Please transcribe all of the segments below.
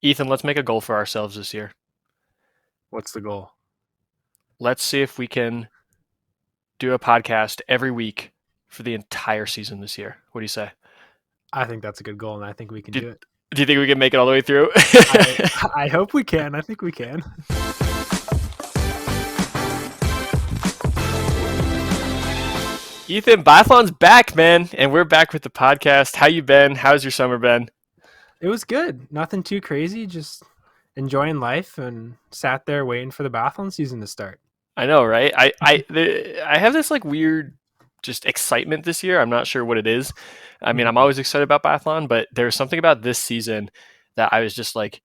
Ethan, let's make a goal for ourselves this year. What's the goal? Let's see if we can do a podcast every week for the entire season this year. What do you say? I think that's a good goal, and I think we can Do, do it. do you think we can make it all the way through? I I hope we can. I think we can. Ethan, Biathlon's back, man, and we're back with the podcast. How you been? How's your summer been? It was good. Nothing too crazy. Just enjoying life and sat there waiting for the biathlon season to start. I know, right? I have this like weird just excitement this year. I'm not sure what it is. I mean, I'm Mhm. always excited about Biathlon, but there's something about this season that I was just like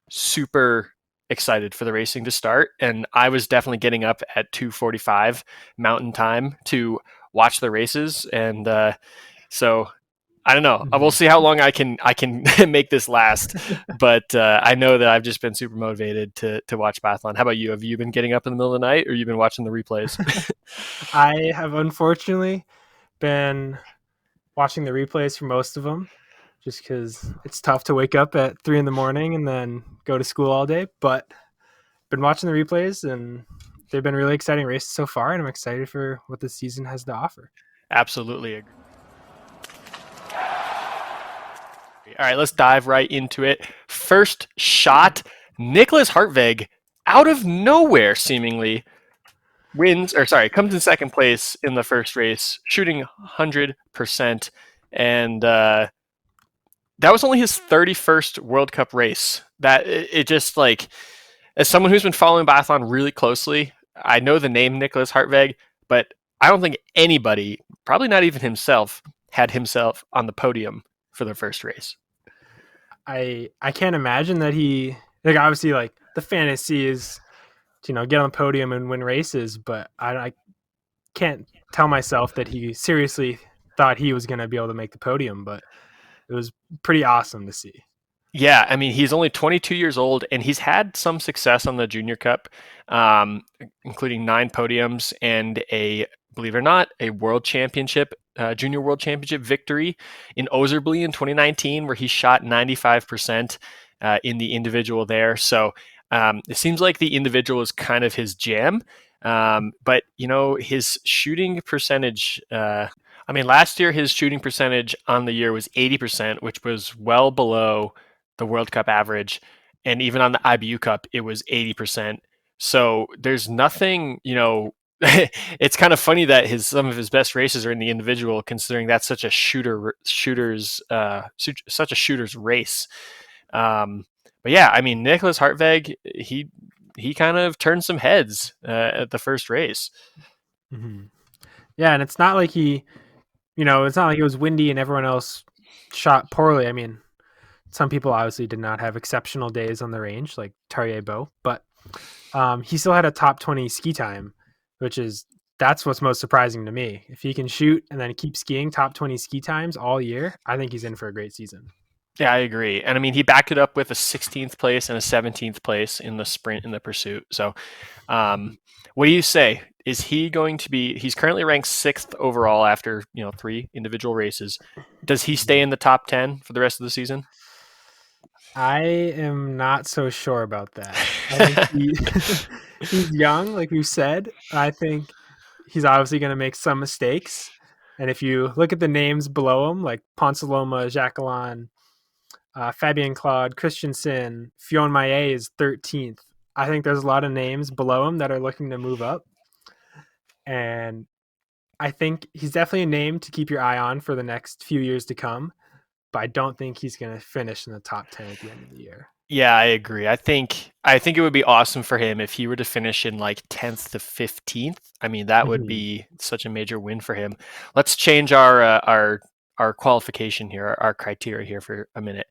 super excited for the racing to start, and I was definitely getting up at 2:45 Mountain Time to watch the races, and so I don't know. We'll Mhm. see how long I can make this last, but I know that I've just been super motivated to watch Biathlon. How about you? Have you been getting up in the middle of the night, or you been watching the replays? I have unfortunately been watching the replays for most of them, just because it's tough to wake up at 3 in the morning and then go to school all day. But been watching the replays, and they've been really exciting races so far, and I'm excited for what the season has to offer. Absolutely. All right, let's dive right into it. First shot, Niklas Hartwig, out of nowhere, seemingly comes in second place in the first race, shooting 100%, and that was only his 31st World Cup race. That it just like, as someone who's been following biathlon really closely, I know the name Niklas Hartwig, but I don't think anybody, probably not even himself, had himself on the podium for the first race. I can't imagine that he, like, obviously, like, the fantasy is to, get on the podium and win races, but I can't tell myself that he seriously thought he was going to be able to make the podium. But it was pretty awesome to see. Yeah, I mean, he's only 22 years old, and he's had some success on the Junior Cup, um, including 9 podiums and believe it or not, a World Championship, Junior World Championship victory in Ozerbly in 2019, where he shot 95% in the individual there. So it seems like the individual is kind of his jam. But his shooting percentage. I mean, last year his shooting percentage on the year was 80%, which was well below the World Cup average, and even on the IBU Cup, it was 80%. So there's nothing, it's kind of funny that some of his best races are in the individual, considering that's such a such a shooter's race. But yeah, I mean, Nicholas Hartweg, he kind of turned some heads at the first race. Mm-hmm. Yeah, and it's not like it's not like it was windy and everyone else shot poorly. I mean, some people obviously did not have exceptional days on the range, like Tarjei Bo, but he still had a top 20 ski time, that's what's most surprising to me. If he can shoot and then keep skiing top 20 ski times all year, I think he's in for a great season. Yeah, I agree. And I mean, he backed it up with a 16th place and a 17th place in the sprint in the pursuit. So, what do you say? Is he going to be? He's currently ranked 6th overall after 3 individual races. Does he stay in the top 10 for the rest of the season? I am not so sure about that. I think he's young, like we've said. I think he's obviously going to make some mistakes. And if you look at the names below him, like Ponsaloma, Jacqueline, Fabien Claude, Christensen, Fionn Maillet is 13th. I think there's a lot of names below him that are looking to move up. And I think he's definitely a name to keep your eye on for the next few years to come. But I don't think he's going to finish in the top 10 at the end of the year. Yeah, I agree. I think it would be awesome for him if he were to finish in like 10th to 15th. I mean, that would Mm-hmm. be such a major win for him. Let's change our qualification here, our criteria here for a minute.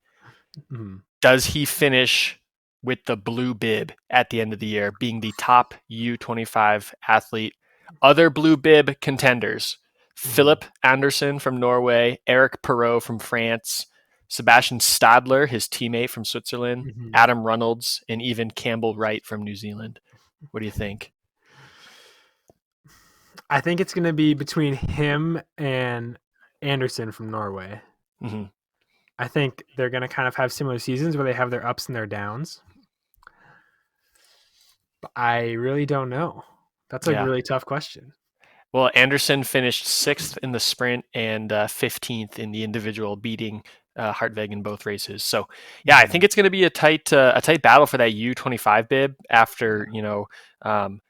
Mm-hmm. Does he finish with the blue bib at the end of the year, being the top U25 athlete? Other blue bib contenders: Mm-hmm. Philip Anderson from Norway, Eric Perrault from France, Sebastian Stadler, his teammate from Switzerland, Mm-hmm. Adam Reynolds, and even Campbell Wright from New Zealand. What do you think? I think it's going to be between him and Anderson from Norway. Mm-hmm. I think they're going to kind of have similar seasons where they have their ups and their downs. But I really don't know. That's a Yeah. really tough question. Well, Anderson finished sixth in the sprint and 15th in the individual, beating Hartwig in both races. So, yeah, I think Mhm. it's going to be a tight battle for that U25 bib. After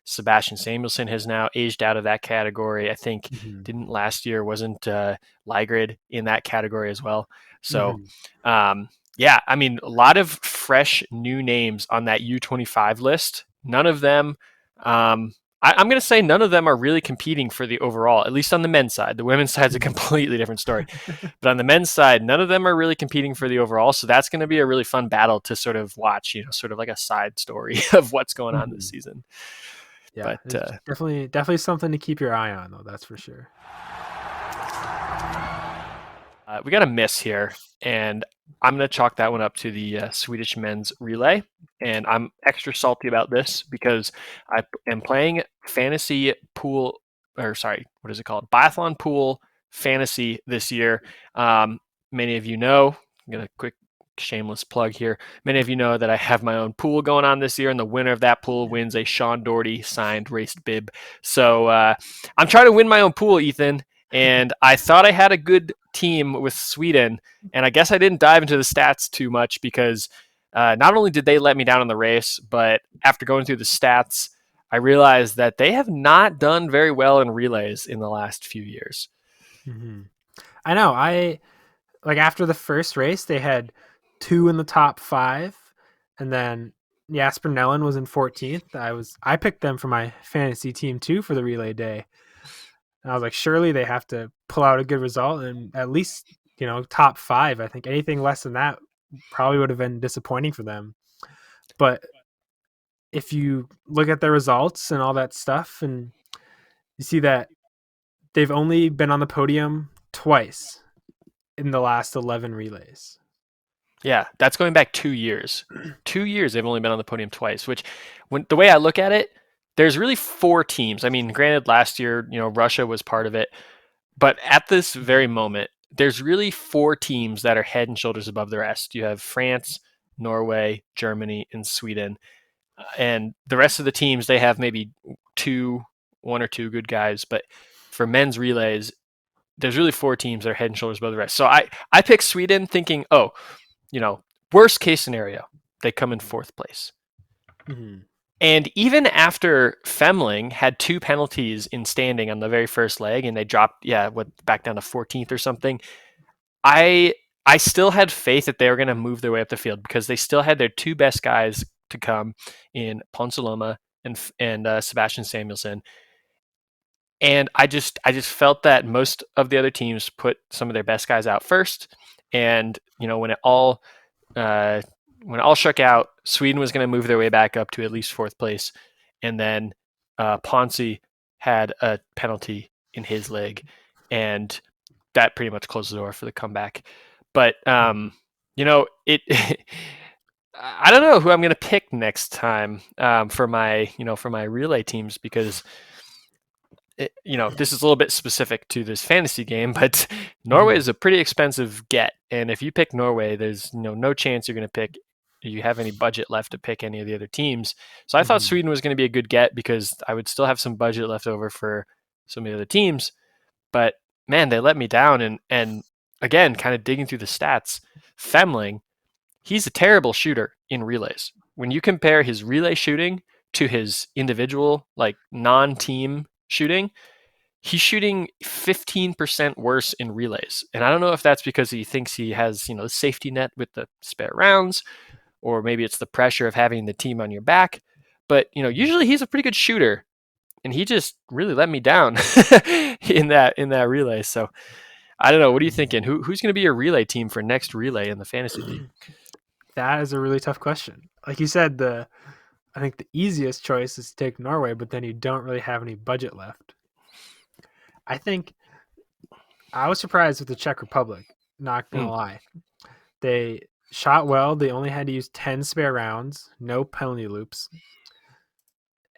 Sebastian Samuelson has now aged out of that category. I think Mhm. didn't last year, wasn't Ligrid in that category as well. So, Mhm. yeah, I mean, a lot of fresh new names on that U25 list. None of them. I'm going to say none of them are really competing for the overall, at least on the men's side. The women's side is a Mhm. completely different story. But on the men's side, none of them are really competing for the overall. So that's going to be a really fun battle to sort of watch, sort of like a side story of what's going on this Mhm. season. Yeah, But it's definitely something to keep your eye on, though. That's for sure. we got a miss here, and I'm going to chalk that one up to the Swedish men's relay. And I'm extra salty about this because I am playing fantasy pool, or sorry, what is it called? Biathlon pool fantasy this year. Um, Many of you know, I'm going to quick shameless plug here. Many of you know that I have my own pool going on this year, and the winner of that pool wins a Sean Doherty signed raced bib. So I'm trying to win my own pool, Ethan, and I thought I had a good team with Sweden, and I guess I didn't dive into the stats too much because not only did they let me down in the race, but after going through the stats, I realized that they have not done very well in relays in the last few years. Mhm. I know. I like after the first race, they had two in the top five, and then Jasper Nellen was in 14th. I picked them for my fantasy team too for the relay day. And I was like, surely they have to pull out a good result and at least top five. I think anything less than that probably would have been disappointing for them. But if you look at their results and all that stuff, and you see that they've only been on the podium twice in the last 11 relays. Yeah, that's going back 2 years. 2 years they've only been on the podium twice, which the way I look at it, there's really four teams. I mean, granted, last year, Russia was part of it, but at this very Mhm. moment, there's really four teams that are head and shoulders above the rest. You have France, Norway, Germany, and Sweden. And the rest of the teams, they have maybe one or two good guys. But for men's relays, there's really four teams that are head and shoulders above the rest. So I picked Sweden thinking, oh, worst case scenario, they come in fourth place. Mhm. And even after Femling had two penalties in standing on the very first leg, and they dropped, back down to 14th or something, I I still had faith that they were going to move their way up the field because they still had their two best guys to come in Ponsaloma and Sebastian Samuelson. And I just felt that most of the other teams put some of their best guys out first, and uh, when it all shook out, Sweden was going to move their way back up to at least fourth place, and then Ponce had a penalty in his leg, and that pretty much closed the door for the comeback. But Mhm. it. I don't know who I'm going to pick next time for my relay teams because this is a little bit specific to this fantasy game, but Norway Mhm. is a pretty expensive get, and if you pick Norway, there's no chance you're going to pick. You have any budget left to pick any of the other teams. So I thought Mhm. Sweden was going to be a good get because I would still have some budget left over for some of the other teams. But man, they let me down, and again, kind of digging through the stats, Femling, he's a terrible shooter in relays. When you compare his relay shooting to his individual, like non-team shooting, he's shooting 15% worse in relays. And I don't know if that's because he thinks he has, the safety net with the spare rounds, or maybe it's the pressure of having the team on your back. But, Mhm. usually he's a pretty good shooter. And he just really let me down in that relay. So I don't know. What are you Mhm. thinking? Who's going to be your relay team for next relay in the fantasy league? That is a really tough question. Like you said, the I think the easiest choice is to take Norway, but then you don't really have any budget left. I think I was surprised with the Czech Republic, not gonna Mm, lie. They shot well. They only had to use 10 spare rounds, no penalty loops.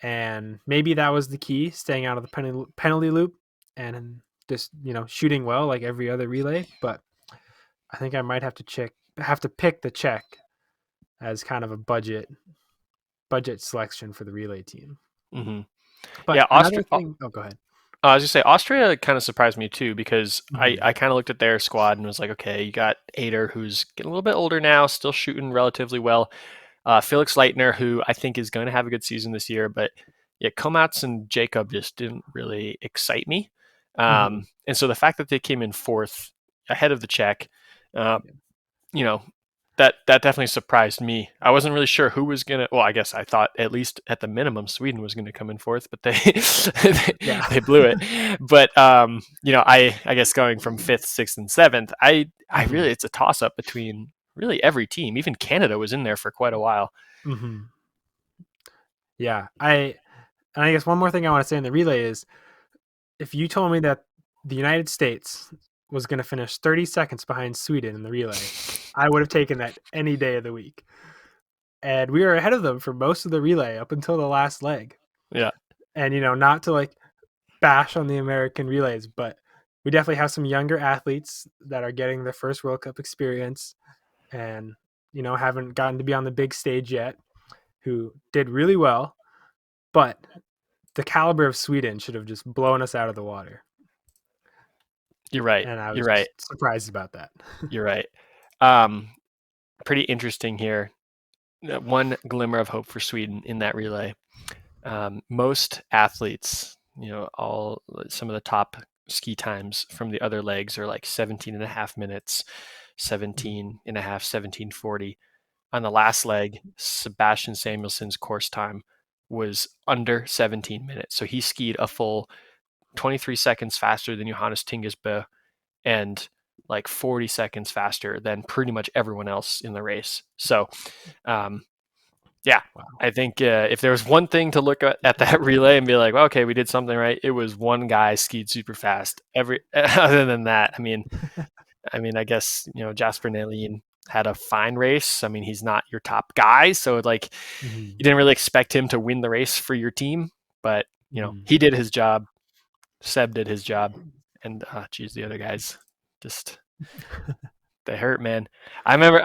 And maybe that was the key, staying out of the penalty loop and just, shooting well like every other relay. But I think I might have to pick the Czech as kind of a budget selection for the relay team. Hmm. But Yeah, another Austria. thing, oh, go ahead. I was just say Austria kind of surprised me too because I Mhm. kind of looked at their squad and was like, okay, you got Ader who's getting a little bit older now, still shooting relatively well. Felix Leitner, who I think is going to have a good season this year, but yeah, Komats and Jacob just didn't really excite me. Mhm. And so the fact that they came in fourth ahead of the Czech, uh, Yeah. you know, that definitely surprised me. I wasn't really sure who was gonna. Well, I guess I thought at least at the minimum Sweden was going to come in fourth, but they Yeah. they blew it. But I guess going from fifth, sixth, and seventh, I Mhm. really it's a toss up between really every team. Even Canada was in there for quite a while. Mhm. Yeah. I guess one more thing I want to say in the relay is if you told me that the United States was going to finish 30 seconds behind Sweden in the relay, I would have taken that any day of the week. And we were ahead of them for most of the relay up until the last leg. Yeah, And not to like bash on the American relays, but we definitely have some younger athletes that are getting their first World Cup experience and haven't gotten to be on the big stage yet who did really well, but the caliber of Sweden should have just blown us out of the water. you're right. And I You're was right. just surprised about that. You're right. Um, Pretty interesting here. One glimmer of hope for Sweden in that relay. Most athletes, all some of the top ski times from the other legs are like 17 and a half minutes, 17 and a half, 17:40. On the last leg, Sebastian Samuelson's course time was under 17 minutes. So he skied a full 23 seconds faster than Johannes Tingesbø and like 40 seconds faster than pretty much everyone else in the race. So um, yeah, Wow. I think if there was one thing to look at that relay and be like, well, okay, we did something right, it was one guy skied super fast. Every other than that, I guess Jasper Nelin had a fine race. I mean, he's not your top guy, so like Mhm. you didn't really expect him to win the race for your team, but Mhm. he did his job. Seb did his job, and geez, the other guys just they hurt, man. I remember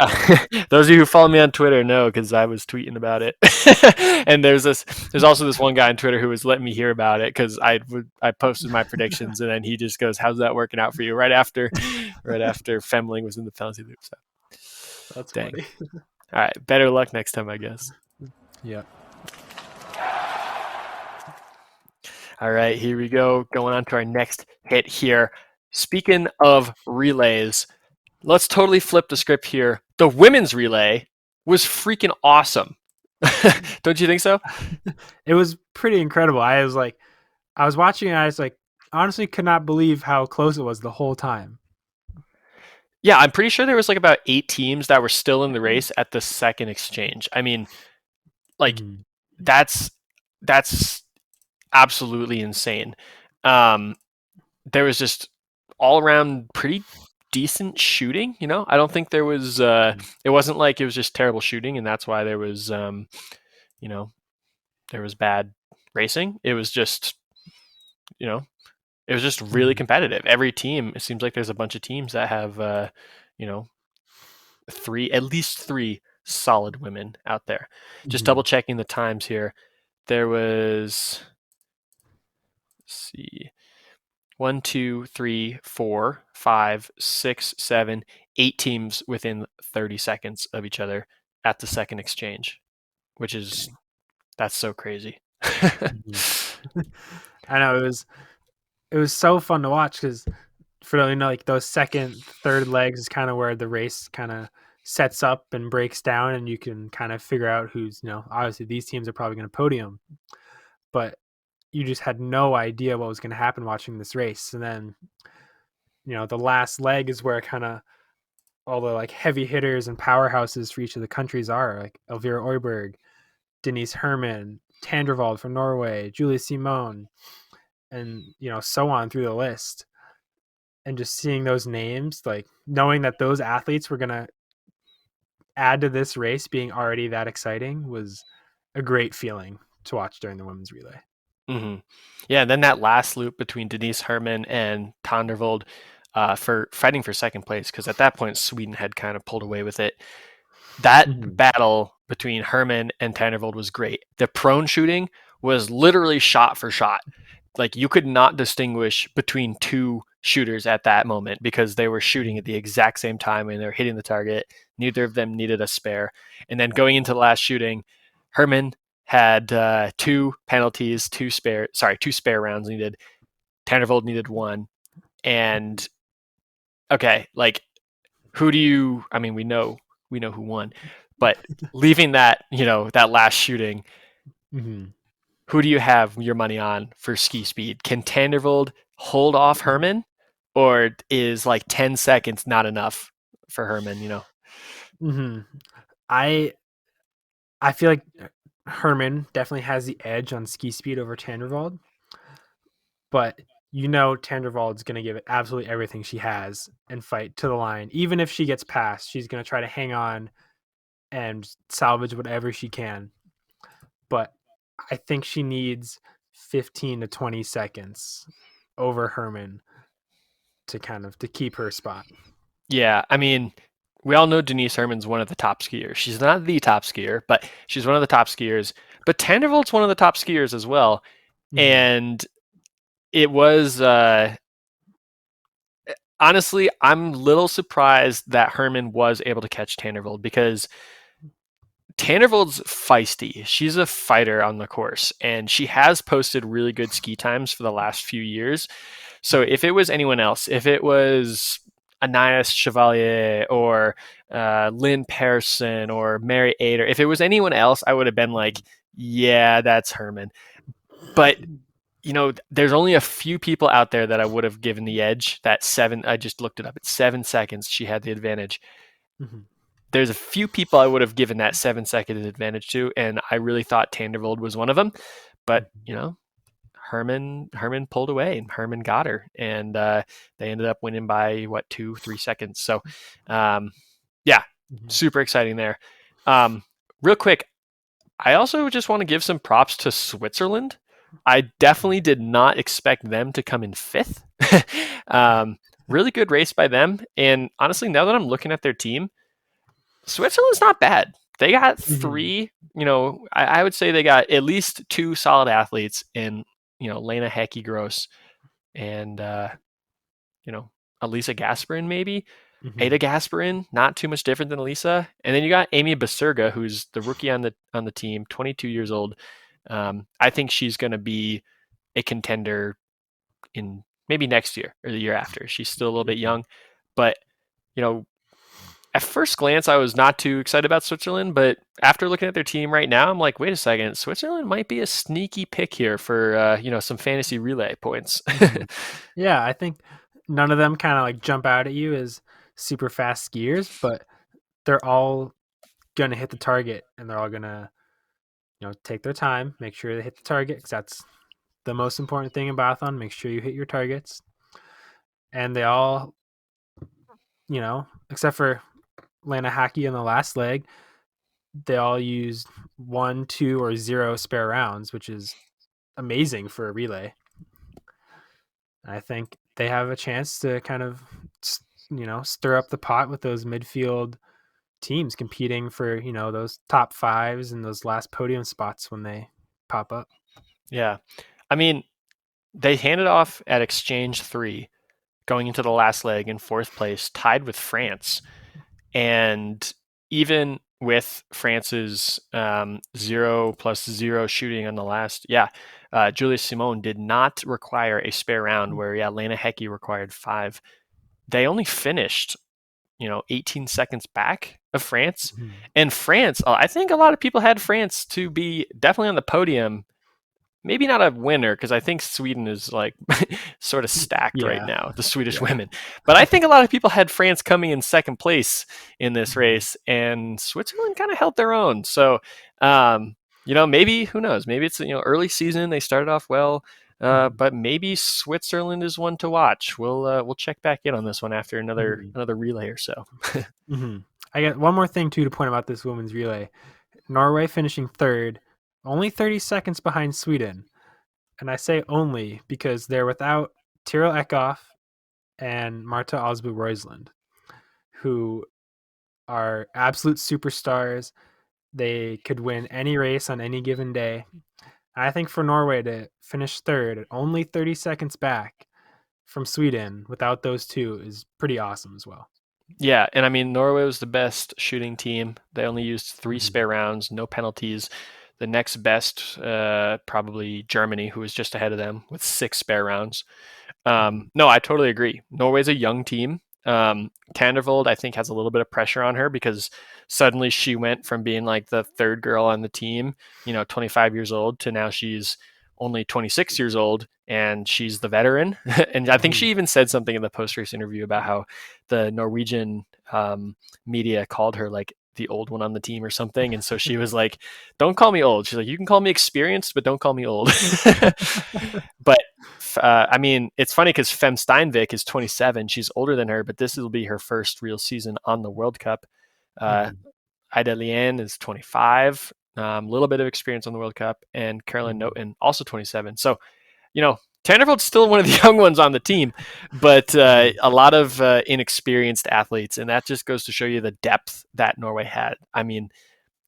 those of you who follow me on Twitter know because I was tweeting about it. And there's also this one guy on Twitter who was letting me hear about it because I posted my predictions and then he just goes, "How's that working out for you?" Right after Femling was in the penalty loop. So That's dang. funny. All right, better luck next time, I guess. Yeah. All right, here we go. Going on to our next hit here. Speaking of relays, let's totally flip the script here. The women's relay was freaking awesome. Don't you think so? It was pretty incredible. I was watching and I was like, honestly could not believe how close it was the whole time. Yeah, I'm pretty sure there was like about 8 teams that were still in the race at the second exchange. I mean, like Mhm. that's that's absolutely insane. Um, there was just all around pretty decent shooting. I don't think there was. It wasn't like it was just terrible shooting, and that's why there was. You know, there was bad racing. You know, it was just really Mhm. competitive. Every team. It seems like there's a bunch of teams that have. You know, at least three solid women out there. Just double Mhm. checking the times here. There was, let's see, one, two, three, four, five, six, seven, 8 teams within 30 seconds of each other at the second exchange, which is Dang. that's so crazy. Mhm. I know it was so fun to watch because for like those second, third legs is kind of where the race kind of sets up and breaks down, and you can kind of figure out who's obviously these teams are probably going to podium, but you just had no idea what was going to happen watching this race, and then the last leg is where kind of all the like heavy hitters and powerhouses for each of the countries are like Elvira Oiberg, Denise Herman, Tandrevald from Norway, Julie Simone, and so on through the list. And just seeing those names, like knowing that those athletes were gonna add to this race being already that exciting was a great feeling to watch during the women's relay. Hmm. Yeah, and then that last loop between Denise Herman and Tondervold, for fighting for second place, because at that point Sweden had kind of pulled away with it. That Mhm. battle between Herman and Tannervold was great. The prone shooting was literally shot for shot. Like you could not distinguish between two shooters at that moment because they were shooting at Mhm. the exact same time and they were hitting the target. Neither of them needed a spare. And then going into the last shooting, Herman had two penalties, two spare rounds needed. Tannervold needed one. And okay, like who do you? I mean, we know who won, but leaving that, that last shooting, Mhm. who do you have your money on for ski speed? Can Tandervold hold off Herman, or is like 10 seconds not enough for Herman? Mhm. I I feel like Herman definitely has the edge on ski speed over Tandervald, but Tandervald's going to give it absolutely everything she has and fight to the line. Even if she gets past, she's going to try to hang on and salvage whatever she can. But I think she needs 15 to 20 seconds over Herman to keep her spot. Yeah, I mean, we all know Denise Herman's one of the top skiers. She's not the top skier, but she's one of the top skiers. But Tandervold's one of the top skiers as well. Mhm. And it was honestly, I'm a little surprised that Herman was able to catch Tandervold because Tannervold's feisty. She's a fighter on the course, and she has posted really good ski times for the last few years. So Mhm. if it was anyone else, if it was Anais Chevalier or Lynn Pearson or Mary Ader, if it was anyone else, I would have been like, yeah, that's Herman. But there's only a few people out there that I would have given the edge. That seven, I just looked it up. At 7 seconds, she had the advantage. Mhm. There's a few people I would have given that 7 second advantage to, and I really thought Tandervold was one of them. But Mhm. Herman pulled away, and Herman got her, and they ended up winning by what 2-3 seconds. So, um, yeah, Mhm. super exciting there. Real quick, I also just want to give some props to Switzerland. I definitely did not expect them to come in fifth. um, really good race by them, and honestly, now that I'm looking at their team, Switzerland's not bad. They got Mhm. three, I would say they got at least two solid athletes in, Lena Hecky Gross and, you know, Elisa Gasparin, maybe. Ada Mhm. Gasparin, not too much different than Elisa. And then you got Amy Basurga, who's the rookie on the team, 22 years old. I think she's going to be a contender in maybe next year or the year after. She's still a little bit Mhm. young, but you know, at first glance, I was not too excited about Switzerland, but after looking at their team right now, I'm like, wait a second, Switzerland might be a sneaky pick here for some fantasy relay points. Mhm. Yeah, I think none of them kind of like jump out at you as super fast skiers, but they're all gonna hit the target and they're all gonna, take their time, make sure they hit the target because that's the most important thing in biathlon. Make sure you hit your targets. And they all, except for Lana Hacky in the last leg, they all used one, two, or zero spare rounds, which is amazing for a relay. I think they have a chance to kind of, stir up the pot with those midfield teams competing for, those top fives and those last podium spots when they pop up. Yeah, I mean, they handed off at exchange three, going into the last leg in fourth place, tied with France. And even with France's 0+0 shooting on the last, Julia Simone did not require a spare round where, Lena Hecky required five. They only finished, 18 seconds back of France. Mhm. And France, I think a lot of people had France to be definitely on the podium, maybe not a winner because I think Sweden is like sort of stacked right Yeah. now, the Swedish Yeah. women. But I think a lot of people had France coming in second place in this Mhm. race, and Switzerland kind of held their own. So, maybe who knows? Maybe it's early season. They started off well. Mhm. But maybe Switzerland is one to watch. We'll check back in on this one after another Mhm. another relay or so. Mhm. I got one more thing too to point about this women's relay. Norway finishing third, only 30 seconds behind Sweden. And I say only because they're without Tyrell Eckhoff and Marta Osbu Roisland, who are absolute superstars. They could win any race on any given day. I think for Norway to finish third at only 30 seconds back from Sweden without those two is pretty awesome as well. Yeah, and I mean Norway was the best shooting team. They only used 3 Mm-hmm. spare rounds, no penalties. The next best, probably Germany, who was just ahead of them with 6 spare rounds. Mm-hmm. No, I totally agree. Norway's a young team. Tandervold, I think, has a little bit of pressure on her because suddenly she went from being like the third girl on the team, 25 years old, to now she's only 26 years old and she's the veteran. And I think Mm-hmm. she even said something in the post race interview about how the Norwegian media called her like the old one on the team or something. And so she was like, don't call me old. She's like, you can call me experienced, but don't call me old. But I mean, it's funny because Fem Steinvik is 27. She's older than her, but this will be her first real season on the World Cup. Uh, Mm-hmm. Ida Lien is 25, a little bit of experience on the World Cup, and Carolyn Mm-hmm. Noten, also 27. So, Tanderfeld's still one of the young ones on the team, but Mm-hmm. a lot of inexperienced athletes, and that just goes to show you the depth that Norway had. I mean,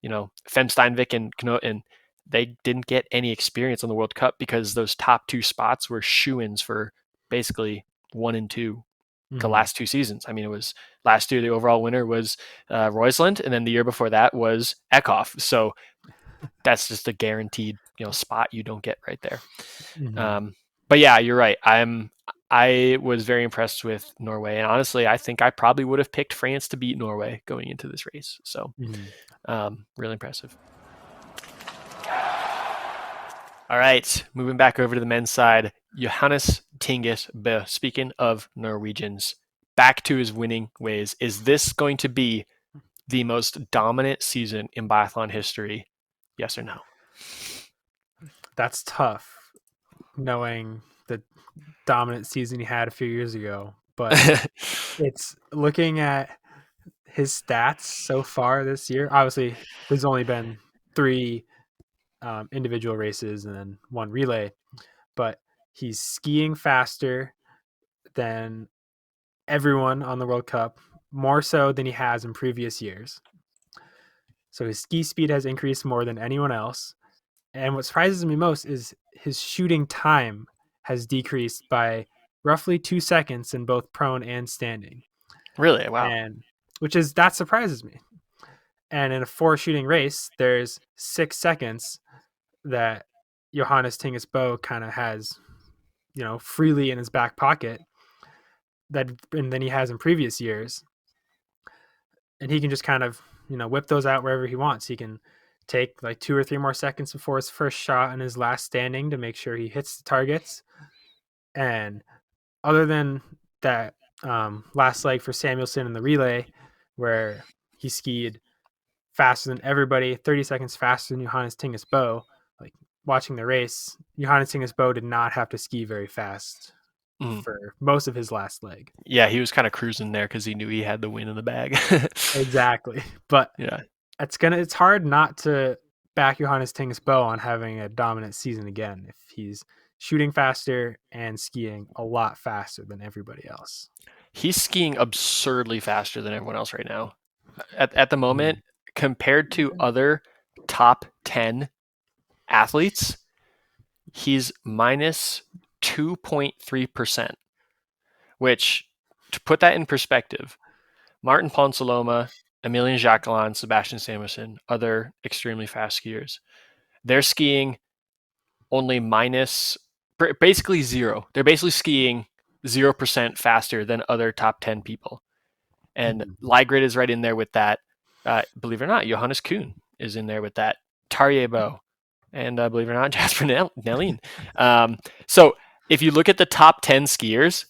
Fem Steinvik and Knoten, they didn't get any experience on the World Cup because those top 2 spots were shoo-ins for basically 1 and 2 the Mm-hmm. last 2 seasons. I mean, it was last year the overall winner was Roisland, and then the year before that was Eckhoff. So that's just a guaranteed spot you don't get right there. Mm-hmm. Um, but yeah, you're right. I was very impressed with Norway, and honestly, I think I probably would have picked France to beat Norway going into this race. So Mm-hmm. really impressive. All right, moving back over to the men's side, Johannes Tingus Bø. Speaking of Norwegians, back to his winning ways. Is this going to be the most dominant season in biathlon history? Yes or no? That's tough, knowing the dominant season he had a few years ago. But it's looking at his stats so far this year. Obviously, there's only been three individual races and then one relay, but he's skiing faster than everyone on the World Cup, more so than he has in previous years. So his ski speed has increased more than anyone else. And what surprises me most is his shooting time has decreased by roughly 2 seconds in both prone and standing. Really? Wow. And that surprises me. And in a 4 shooting race, there's 6 seconds that Johannes Tingus Bø kind of has, freely in his back pocket that and then he has in previous years. And he can just kind of, whip those out wherever he wants. He can take like 2 or 3 more seconds before his first shot and his last standing to make sure he hits the targets. And other than that last leg for Samuelson in the relay, where he skied faster than everybody, 30 seconds faster than Johannes Tingus Bø, like watching the race, Johannes Tingus Bø did not have to ski very fast Mm. for most of his last leg. Yeah, he was kind of cruising there because he knew he had the win in the bag. Exactly. But Yeah. it's hard not to back Johannes Tingus Bø on having a dominant season again if he's shooting faster and skiing a lot faster than everybody else. He's skiing absurdly faster than everyone else right now. At the moment, Mhm. compared to other top 10 athletes, he's minus 2.3%, which, to put that in perspective, Martin Ponsaloma, Emilian Jacquelin, Sebastian Samuelson, other extremely fast skiers, they're skiing only minus basically zero. They're basically skiing 0% faster than other top 10 people. And Mhm. Ligrid is right in there with that. Believe it or not, Johannes Kuhn is in there with that. Tarjei Bo, and believe it or not, Jasper Nelin. So if you look at the top 10 skiers,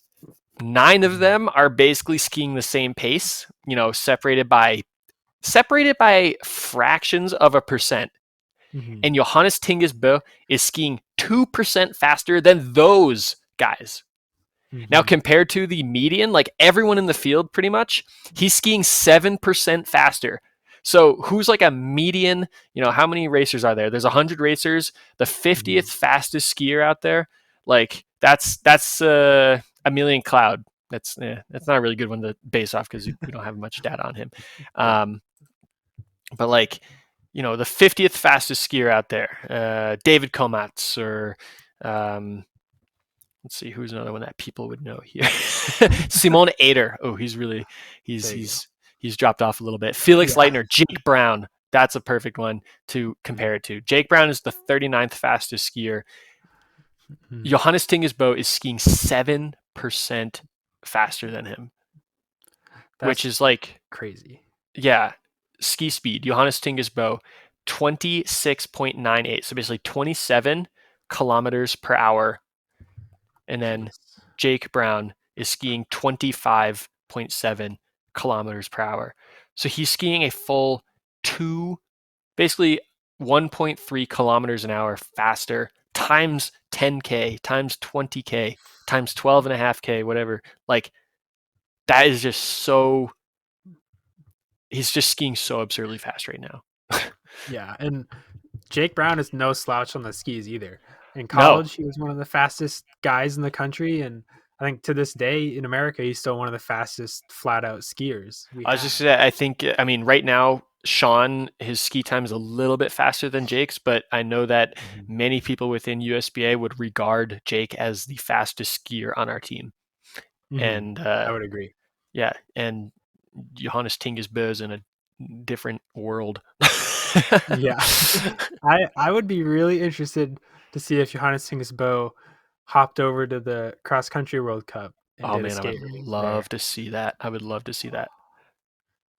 9 of Mhm. them are basically skiing the same pace, separated by fractions of a percent. Mhm. And Johannes Tingus Bø is skiing 2% faster than those guys. Now, Mhm. compared to the median, like everyone in the field pretty much, he's skiing 7% faster. So who's like a median, how many racers are there? There's 100 racers, the 50th Mhm. fastest skier out there. Like that's Emilian Cloud. that's not a really good one to base off because we don't have much data on him. Yeah. But like, the 50th fastest skier out there, David Komatz, or let's see who's another one that people would know here. Simon Ader. Oh, he's There you go. he's he's dropped off a little bit. Felix Yeah. Leitner, Jake Brown. That's a perfect one to compare it to. Jake Brown is the 39th fastest skier. Mhm. Johannes Tingesbo is skiing 7% faster than him, which That's is like, crazy. yeah, ski speed. Johannes Tingesbo, 26.98. So basically 27 kilometers per hour. And then Jeez. Jake Brown is skiing 25.7 kilometers per hour. So he's skiing a full basically 1.3 kilometers an hour faster times 10K, times 20K, times 12.5K, whatever. Like, that is just so, he's just skiing so absurdly fast right now. Yeah, and Jake Brown is no slouch on the skis either. In No, college, he was one of the fastest guys in the country, and I think to this day in America, he's still one of the fastest flat out skiers we I was just have. I think, I mean, right now Sean, his ski time is a little bit faster than Jake's, but I know that Mhm. many people within USBA would regard Jake as the fastest skier on our team. Mhm. And I would agree. yeah, and Johannes Tingesbø is in a different world. Yeah. I would be really interested to see if Johannes Tingesbo hopped over to the cross country World Cup and Oh did a man, I would skate race there. love to see that. I would love to see that.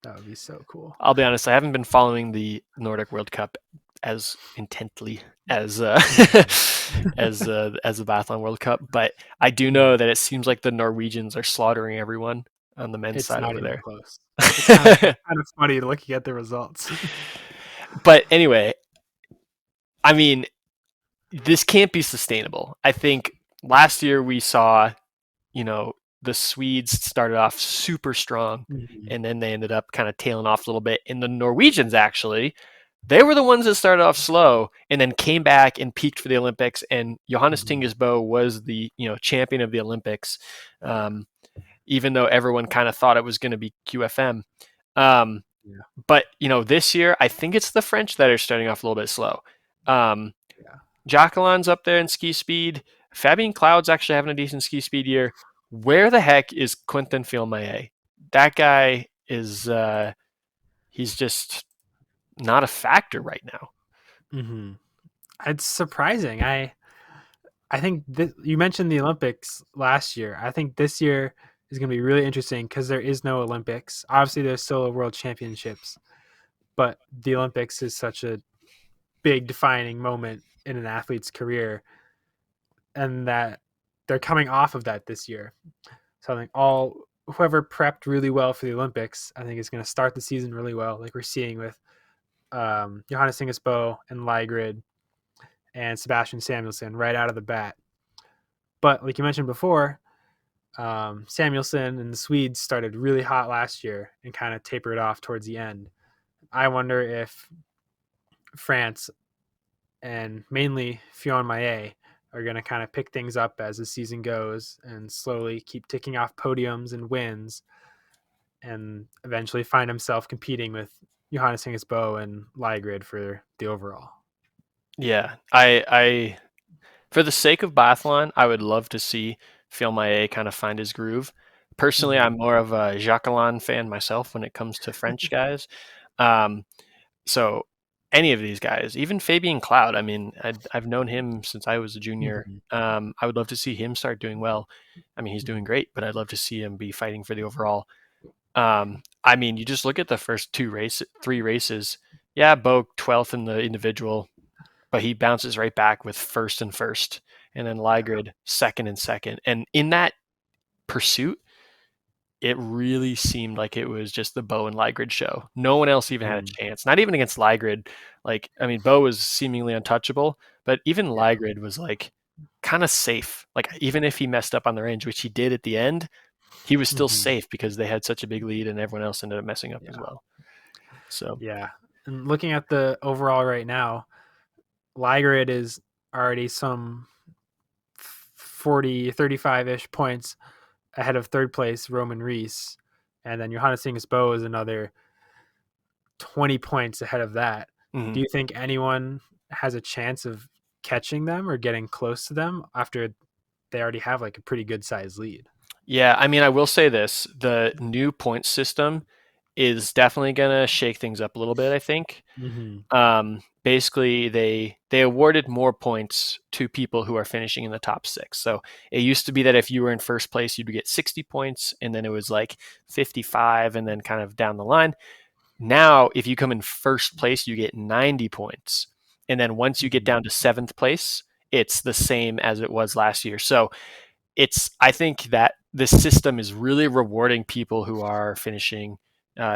That would be so cool. I'll be honest, I haven't been following the Nordic World Cup as intently as Mhm. as the Biathlon World Cup, but I do know Mhm. that it seems like the Norwegians are slaughtering everyone on the men's It's side not over even there. close. It's kind of funny looking at the results. But anyway, I mean, this can't be sustainable. I think last year we saw, you know, the Swedes started off super strong Mhm. and then they ended up kind of tailing off a little bit. And the Norwegians actually, they were the ones that started off slow and then came back and peaked for the Olympics. And Johannes Mhm. Tingesbo was the champion of the Olympics, um, even though everyone kind of thought it was going to be QFM. Um, Yeah, but this year I think it's the French that are starting off a little bit slow. Um, yeah. Jacqueline's up there in ski speed. Fabien Cloud's actually having a decent ski speed year. Where the heck is Quentin Filmaye? That guy is he's just not a factor right now. Mhm. It's surprising. I think you mentioned the Olympics last year. I think this year is going to be really interesting because there is no Olympics. Obviously, there's still a World Championships, but the Olympics is such a big defining moment in an athlete's career, and that they're coming off of that this year. So I think whoever prepped really well for the Olympics, I think is going to start the season really well, like we're seeing with Johannes Ingesbo and Ligrid and Sebastian Samuelson right out of the bat. But like you mentioned before, Samuelson and the Swedes started really hot last year and kind of tapered off towards the end. I wonder if France and mainly Fionn Maillet are going to kind of pick things up as the season goes and slowly keep ticking off podiums and wins and eventually find himself competing with Johannes Ingesbo and Ligrid for the overall. Yeah, I for the sake of biathlon, I would love to see Filmaye kind of find his groove. Personally, Mm-hmm. I'm more of a Jacqueline fan myself when it comes to French guys. Um, So any of these guys, even Fabian Cloud, I mean, I've known him since I was a junior. Mm-hmm. I would love to see him start doing well. I mean, he's doing great, but I'd love to see him be fighting for the overall. I mean, you just look at the first three races. Yeah, Bo 12th in the individual, but he bounces right back with first and first, and then Yeah. Ligrid second and second. And in that pursuit, it really seemed like it was just the Bo and Ligrid show. No one else even had Mm-hmm. a chance. Not even against Ligrid. Like, I mean, Bo was seemingly untouchable, but even Yeah. Ligrid was like kind of safe. Like, even if he messed up on the range, which he did at the end, he was still Mm-hmm. safe because they had such a big lead and everyone else ended up messing up as Yeah. well. So, Yeah. And looking at the overall right now, Ligrid is already some 40, 35 ish points ahead of third place Roman Reese, and then Johannes Singesbo is another 20 points ahead of that. Mhm. Do you think anyone has a chance of catching them or getting close to them after they already have like a pretty good sized lead? Yeah, I mean, I will say this: the new point system is definitely going to shake things up a little bit, I think. Mm-hmm. Basically, they awarded more points to people who are finishing in the top six. So it used to be that if you were in first place, you'd get 60 points, and then it was like 55, and then kind of down the line. Now, if you come in first place, you get 90 points, and then once you get Mm-hmm. down to seventh place, it's the same as it was last year. So I think that this system is really rewarding people who are finishing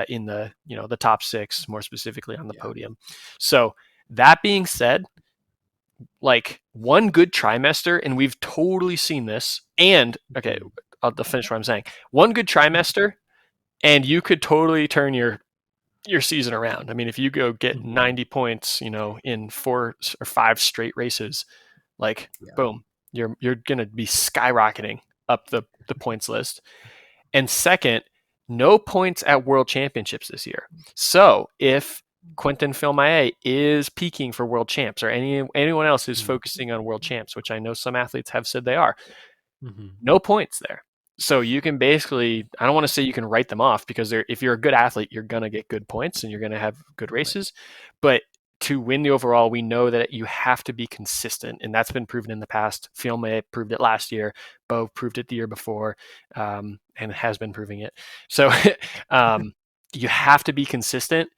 in the the top six, more specifically on the Yeah. podium. So that being said, like one good trimester, and we've totally seen this. And okay, Mm-hmm. I'll finish what I'm saying. One good trimester, and you could totally turn your season around. I mean, if you go get Mm-hmm. 90 points, in 4 or 5 straight races, like Yeah. boom, you're gonna be skyrocketing up the points list. And second, no points at world championships this year. So if Quentin Filmae is peaking for world champs, or anyone else who's Mm-hmm. focusing on world champs, which I know some athletes have said they are, Mm-hmm. no points there. So you can basically, I don't want to say you can write them off, because if you're a good athlete, you're going to get good points and you're going to have good Right. races. But to win the overall, we know that you have to be consistent, and that's been proven in the past. Filme proved it last year. Bo proved it the year before, and has been proving it. So um, you have to be consistent,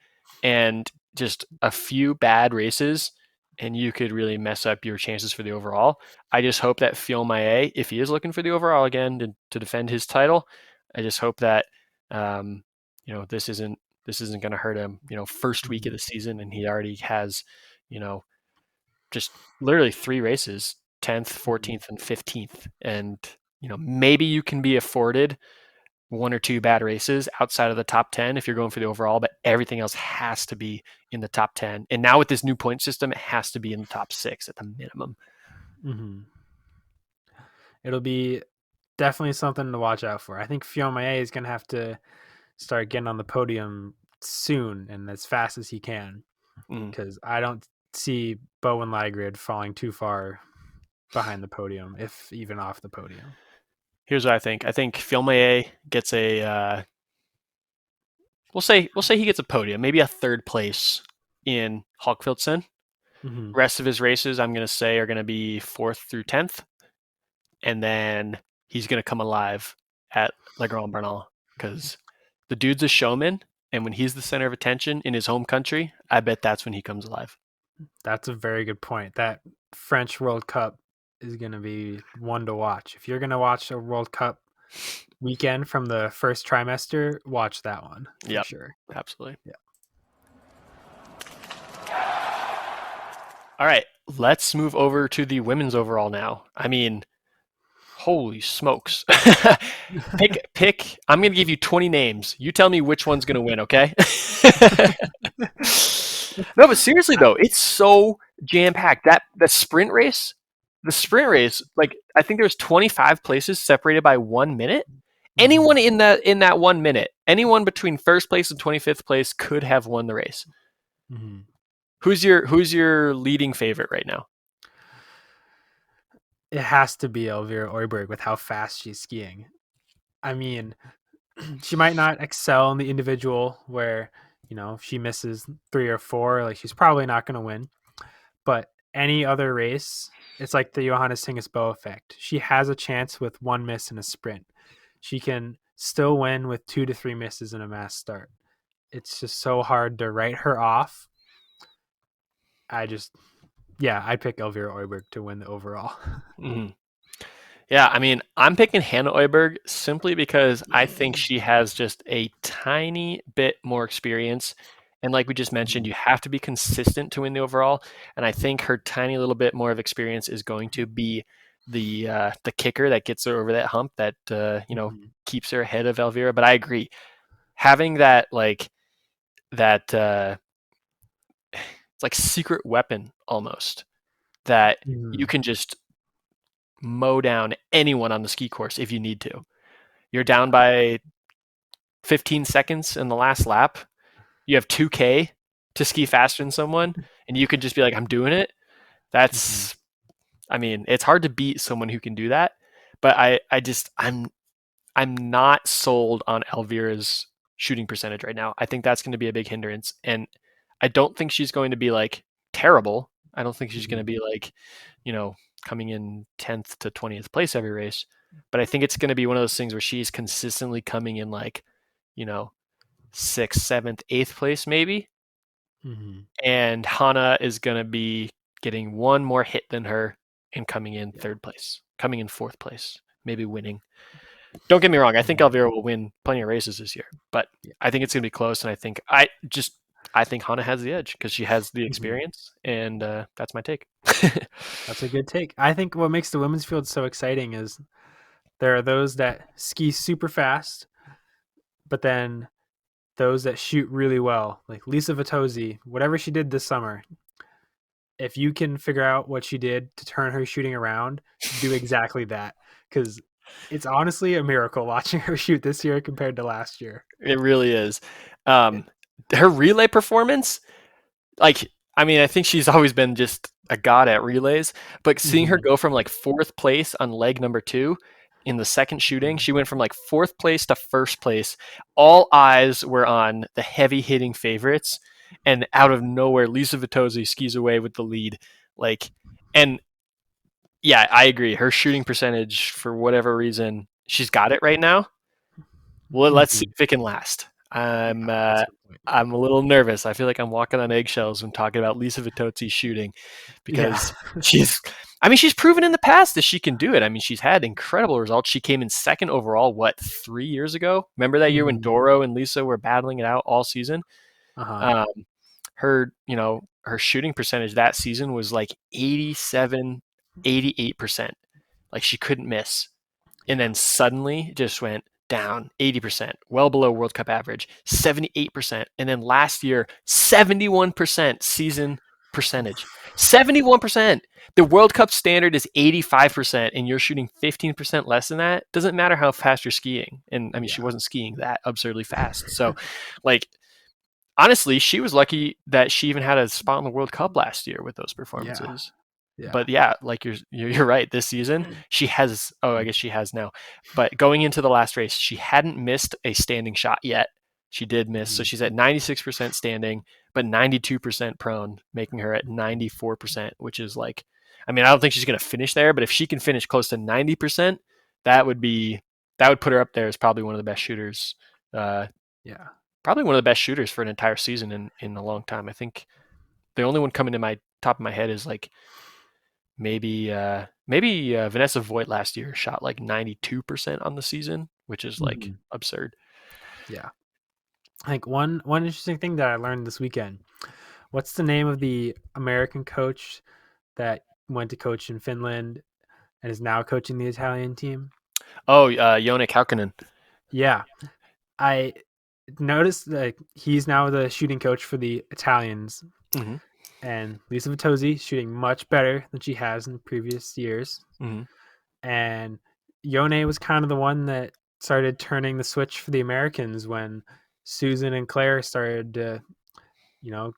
and just a few bad races, and you could really mess up your chances for the overall. I just hope that Filmae, if he is looking for the overall again to defend his title, I just hope that um, this isn't going to hurt him. First week of Mm-hmm. the season, and he already has, you know, just literally 3 races, 10th, Mm-hmm. 14th, and 15th, and maybe you can be afforded 1 or 2 bad races outside of the top 10 if you're going for the overall, but everything else has to be in the top 10. And now with this new point system, it has to be in the top 6 at the minimum. Mm-hmm. It'll be definitely something to watch out for. I think Fiume is going to have to start getting on the podium soon and as fast as he can, Mm. because I don't see Bowen Lygrid falling too far behind the podium, if even off the podium. Here's what I think. I think Filmae gets a we'll say he gets a podium, maybe a third place in Hawkfieldson. Mm-hmm. Rest of his races, I'm going to say, are going to be 4th through 10th, and then he's going to come alive at Le Grand Bernal, because the dude's a showman, and when he's the center of attention in his home country, I bet that's when he comes alive. That's a very good point. That French World Cup is going to be one to watch. If you're going to watch a World Cup weekend from the first trimester, watch that one for Yep, sure. absolutely. Yeah. All right, let's move over to the women's overall now. I mean, holy smokes. pick. I'm going to give you 20 names. You tell me which one's going to win, okay? No, but seriously though, it's so jam packed. That the sprint race, like I think there was 25 places separated by 1 minute. Anyone Mm-hmm. in that 1 minute, anyone between first place and 25th place could have won the race. Mm-hmm. Who's your leading favorite right now? It has to be Elvira Oiberg with how fast she's skiing. I mean, she might not excel in the individual where, if she misses 3 or 4, like she's probably not going to win. But any other race, it's like the Johannes Singesbo effect. She has a chance with one miss in a sprint. She can still win with 2 to 3 misses in a mass start. It's just so hard to write her off. I just, yeah, I pick Elvira Oiberg to win the overall. Mhm. Yeah, I mean, I'm picking Hannah Oiberg simply because I think she has just a tiny bit more experience. And like we just mentioned, Mhm. you have to be consistent to win the overall. And I think her tiny little bit more of experience is going to be the kicker that gets her over that hump, that Mhm. keeps her ahead of Elvira. But I agree, having that it's like secret weapon almost, that you Mhm. can just mow down anyone on the ski course if you need to. You're Yeah. down by 15 seconds in the last lap. You have 2K to ski faster than someone, and you could just be like, I'm doing it. Mhm. That's, I mean, it's hard to beat someone who can do that. But I'm not sold on Elvira's shooting percentage right now. I think that's going to be a big hindrance. And I don't think she's going to be like terrible. I don't think she's going to Mhm. be like, you know, coming in 10th to 20th place every race. But I think it's going to be one of those things where she's consistently coming in like, you know, sixth, seventh, eighth place maybe. Mhm. And Hana is going to be getting one more hit than her and coming in Yeah. third place, coming in fourth place, maybe winning. Don't get me wrong. I think Mhm. Elvira will win plenty of races this year, but Yeah. I think it's going to be close. And I think Hana has the edge because she has the Mhm. experience, and that's my take. That's a good take. I think what makes the women's field so exciting is there are those that ski super fast, but then those that shoot really well, like Lisa Vitozzi, whatever she did this summer. If you can figure out what she did to turn her shooting around, do exactly that. Because it's honestly a miracle watching her shoot this year compared to last year. It really is. It, Um, Her relay performance, like, I mean, I think she's always been just a god at relays, but seeing her mhm, go from like fourth place on leg number two in the second shooting, mhm, she went from like fourth place to first place. All eyes were on the heavy hitting favorites, and out of nowhere, Lisa Vitozzi skis away with the lead. Like, and yeah, I agree. Her shooting percentage, for whatever reason, she's got it right now. Well, let's see mhm. if it can last. Yeah, that's a good point. I'm a little nervous. I feel like I'm walking on eggshells when talking about Lisa Vitozzi shooting Yeah. because she's I mean, she's proven in the past that she can do it. I mean, she's had incredible results. She came in second overall, what, 3 years ago? Remember that year when Mhm. Doro and Lisa were battling it out all season? Uh-huh. Um, her shooting percentage that season was like 87, 88%. Like she couldn't miss. And Yeah. then suddenly it just went down 80%, well below World Cup average, 78%. And then last year, 71% season percentage. 71%. The World Cup standard is 85%, and you're shooting 15% less than that. Doesn't matter how fast you're skiing. And I mean, she Yeah. wasn't skiing that absurdly fast. So, like, honestly, she was lucky that she even had a spot in the World Cup last year with those Yeah. performances. Yeah. But yeah, like you're right. This season, she has. Oh, I guess she has now. But going into the last race, she hadn't missed a standing shot yet. She did miss, so Mhm. she's at 96% standing, but 92% prone, making her at 94%, which is like, I mean, I don't think she's going to finish there, but if she can finish close to 90%, that would be that would put her up there as probably one of the best shooters. Uh, Yeah. Probably one of the best shooters for an entire season in a long time. I think the only one coming to my top of my head is like maybe Vanessa Voigt last year shot like 92% on the season, which is like Mhm. absurd. Yeah. Like one interesting thing that I learned this weekend. What's the name of the American coach that went to coach in Finland and is now coaching the Italian team? Oh, Jone Kaukonen. Yeah. I noticed that he's now the shooting coach for the Italians, Hmm. and Lisa Vitozzi shooting much better than she has in previous years. Hmm. And Yone was kind of the one that started turning the switch for the Americans when Susan and Claire started to, you know,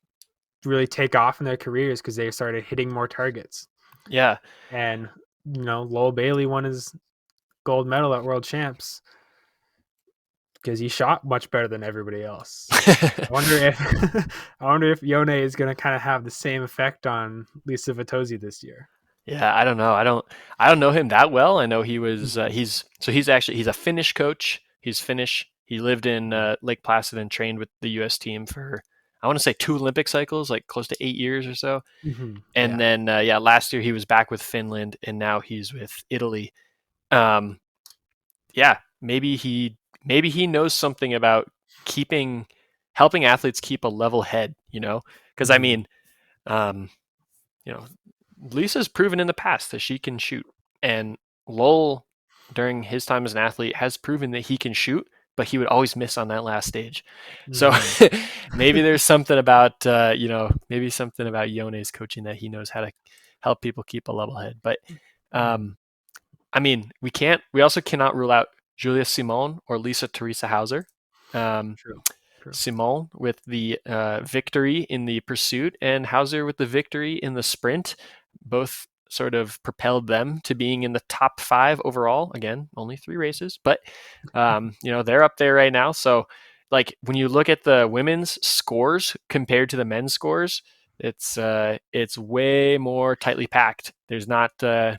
really take off in their careers because they started hitting more targets. Yeah. And, Lowell Bailey won his gold medal at World Champs because he shot much better than everybody else. I wonder if I wonder if Yone is going to kind of have the same effect on Lisa Vitozzi this year. Yeah, I don't know. I don't know him that well. I know he was Mhm. he's a Finnish coach. He's Finnish. He lived in Mhm. Lake Placid and trained with the U.S. team for I want to say 2 Olympic cycles, like close to 8 years or so. Mhm. And Yeah. then yeah, last year he was back with Finland, and now he's with Italy. Um, yeah, maybe he knows something about keeping helping athletes keep a level head. Because I Mhm. mean, um, you know, Lisa's proven in the past that she can shoot, and Lowell, during his time as an athlete, has proven that he can shoot, but he would always miss on that last stage. So Mhm. maybe there's something about maybe something about Yone's coaching that he knows how to help people keep a level head. But Mhm. I mean, we also cannot rule out Julia Simon or Lisa Teresa Hauser. Um, True. True. Simon with the victory in the pursuit and Hauser with the victory in the sprint. Both sort of propelled them to being in the top 5 overall. Again, only 3 races, but they're up there right now. So like when you look at the women's scores compared to the men's scores, it's way more tightly packed. There's not Mhm.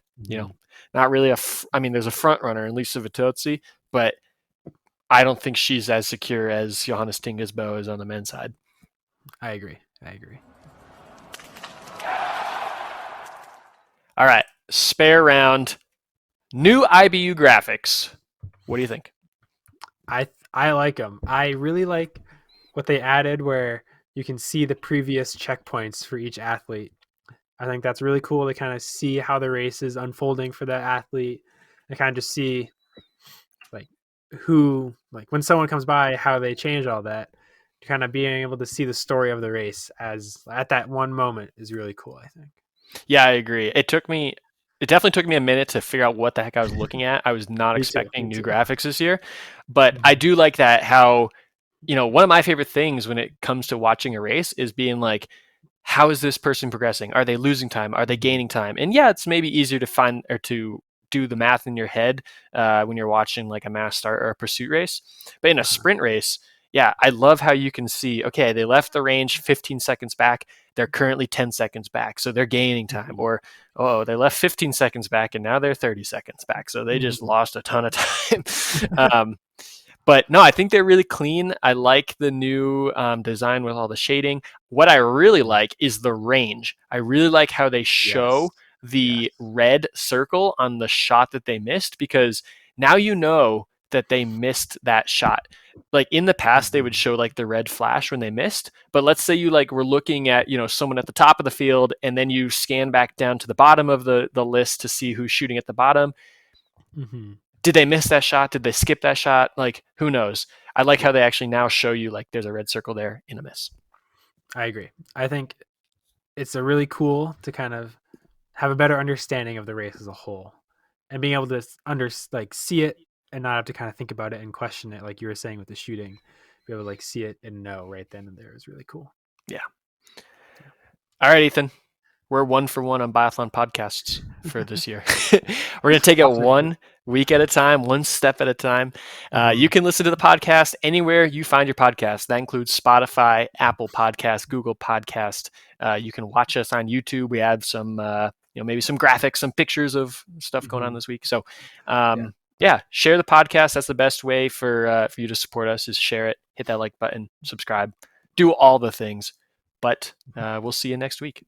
not really there's a front runner in Lisa Vitozzi, but I don't think she's as secure as Johannes Tingesbo is on the men's side. I agree. I agree. All right, spare round, new IBU graphics. What do you think? I like them. I really like what they added, where you can see the previous checkpoints for each athlete. I think that's really cool to kind of see how the race is unfolding for that athlete, and kind of just see like who, like when someone comes by, how they change all that. Kind of being able to see the story of the race as at that one moment is really cool, I think. Yeah, I agree. It definitely took me a minute to figure out what the heck I was looking at. I was not Me too. expecting Me new too. graphics this year, but I Mhm. do like that how, one of my favorite things when it comes to watching a race is being like, how is this person progressing? Are they losing time? Are they Mhm. gaining time? And yeah, it's maybe easier to find or to do the math in your head when you're watching like a mass start or a pursuit race. But in a Uh-huh. sprint race, yeah, I love how you can see, okay, they left the range 15 seconds back. They're currently 10 seconds back. So they're gaining time. Mhm. Or, oh, they left 15 seconds back and now they're 30 seconds back. So they just Mhm. lost a ton of time. But no, I think they're really clean. I like the new design with all the shading. What I really Mhm. like is the range. I really like how they show Yes. the Yes. red circle on the shot that they missed, because now you know that they missed that shot. Like in the past, they would Mhm. show like the red flash when they missed. But let's say you like were looking at someone at the top of the field, and then you scan back down to the bottom of the list to see who's shooting at the bottom. Mhm. Did they miss that shot? Did they skip that shot? Like, who knows? I like how Yeah, they actually now show you like there's a red circle there in a miss. I agree. I think it's a really cool to kind of have a better understanding of the race as a whole, and being able to like see it and not have to kind of think about it and question it, like you were saying with the shooting. Be able to like see it and know right then and there is really cool. Yeah. Yeah. All right, Ethan. We're 1 for 1 on biathlon podcasts for this year. We're going to take it I'll take it. one week at a time, one step at a time. You Mhm. can listen to the podcast anywhere you find your podcast. That includes Spotify, Apple Podcast, Google Podcast. You can watch us on YouTube. We have some, maybe some graphics, some pictures of stuff going on Mhm. this week. So, Yeah. yeah, share the podcast. That's the best way for you to support us, is share it, hit that like button, subscribe, do all the things. But we'll see you next week.